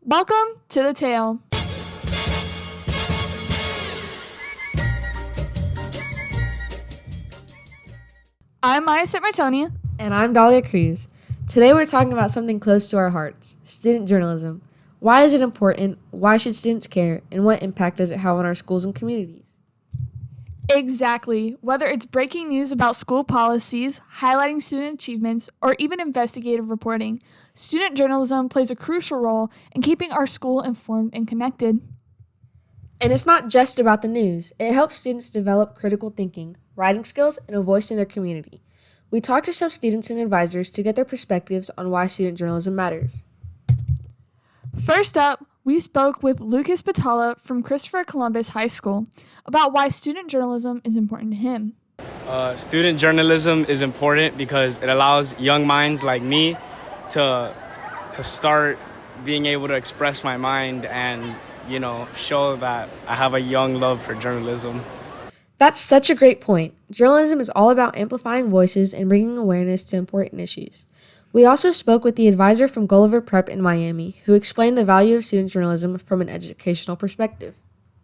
Welcome to The Tale. I'm Maya Szentmartoni. And I'm Dalia Cruz. Today we're talking about something close to our hearts, student journalism. Why is it important? Why should students care? And what impact does it have on our schools and communities? Exactly. Whether it's breaking news about school policies, highlighting student achievements, or even investigative reporting, student journalism plays a crucial role in keeping our school informed and connected. And it's not just about the news. It helps students develop critical thinking, writing skills, and a voice in their community. We talked to some students and advisors to get their perspectives on why student journalism matters. First up, we spoke with Lucas Batalla from Christopher Columbus High School about why student journalism is important to him. Student journalism is important because it allows young minds like me to start being able to express my mind and, show that I have a young love for journalism. That's such a great point. Journalism is all about amplifying voices and bringing awareness to important issues. We also spoke with the advisor from Gulliver Prep in Miami, who explained the value of student journalism from an educational perspective.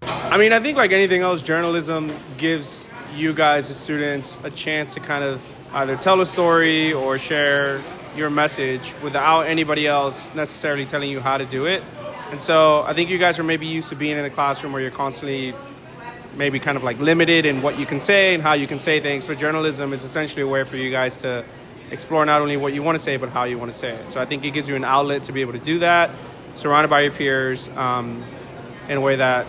I think like anything else, journalism gives you guys, the students, a chance to kind of either tell a story or share your message without anybody else necessarily telling you how to do it. And so I think you guys are maybe used to being in a classroom where you're constantly maybe kind of like limited in what you can say and how you can say things. But journalism is essentially a way for you guys to explore not only what you want to say, but how you want to say it. So I think it gives you an outlet to be able to do that, surrounded by your peers, in a way that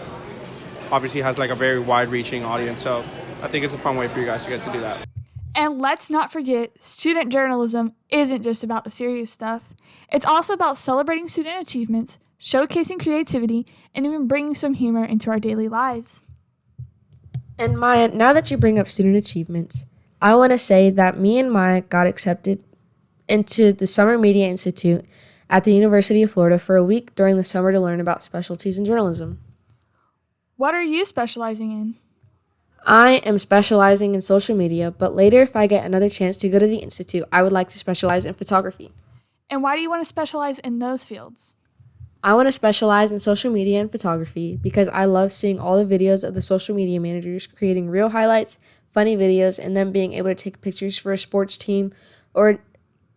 obviously has like a very wide-reaching audience. So I think it's a fun way for you guys to get to do that. And let's not forget, student journalism isn't just about the serious stuff. It's also about celebrating student achievements, showcasing creativity, and even bringing some humor into our daily lives. And Maya, now that you bring up student achievements, I want to say that me and Maya got accepted into the Summer Media Institute at the University of Florida for a week during the summer to learn about specialties in journalism. What are you specializing in? I am specializing in social media, but later if I get another chance to go to the Institute, I would like to specialize in photography. And why do you want to specialize in those fields? I want to specialize in social media and photography because I love seeing all the videos of the social media managers creating real highlights, funny videos, and then being able to take pictures for a sports team or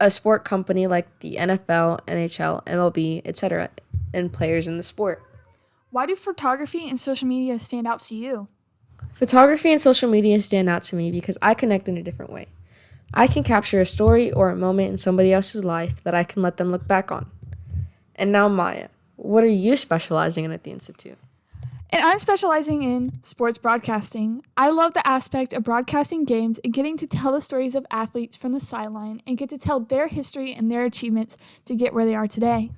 a sport company like the NFL, NHL, MLB, etc., and players in the sport. Why do photography and social media stand out to you? Photography and social media stand out to me because I connect in a different way. I can capture a story or a moment in somebody else's life that I can let them look back on. And now, Maya, what are you specializing in at the Institute? And I'm specializing in sports broadcasting. I love the aspect of broadcasting games and getting to tell the stories of athletes from the sideline and get to tell their history and their achievements to get where they are today.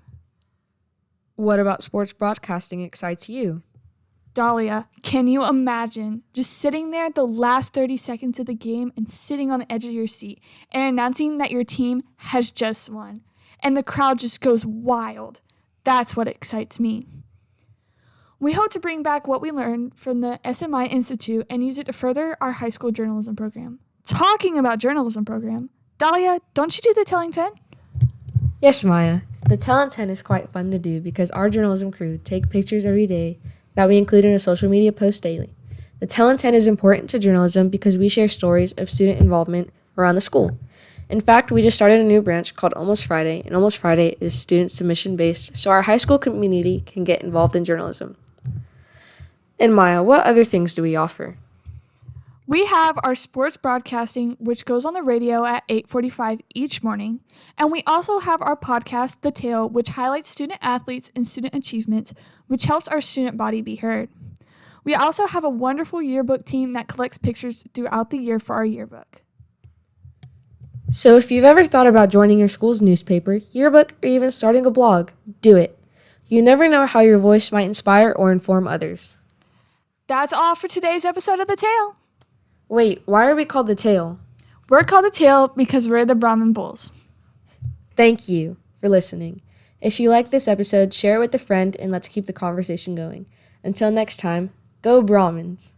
What about sports broadcasting excites you? Dalia, can you imagine just sitting there the last 30 seconds of the game and sitting on the edge of your seat and announcing that your team has just won and the crowd just goes wild? That's what excites me. We hope to bring back what we learned from the SMI Institute and use it to further our high school journalism program. Talking about journalism program, Dalia, don't you do the Telling 10? Yes, Maya. The Telling 10 is quite fun to do because our journalism crew take pictures every day that we include in a social media post daily. The Telling 10 is important to journalism because we share stories of student involvement around the school. In fact, we just started a new branch called Almost Friday, and Almost Friday is student submission-based, so our high school community can get involved in journalism. And Maya, what other things do we offer? We have our sports broadcasting, which goes on the radio at 8:45 each morning, and we also have our podcast, The Tale, which highlights student athletes and student achievements, which helps our student body be heard. We also have a wonderful yearbook team that collects pictures throughout the year for our yearbook. So if you've ever thought about joining your school's newspaper, yearbook, or even starting a blog, do it. You never know how your voice might inspire or inform others. That's all for today's episode of The Tale. Wait, why are we called The Tale? We're called The Tale because we're the Brahmin Bulls. Thank you for listening. If you like this episode, share it with a friend and let's keep the conversation going. Until next time, go Brahmins!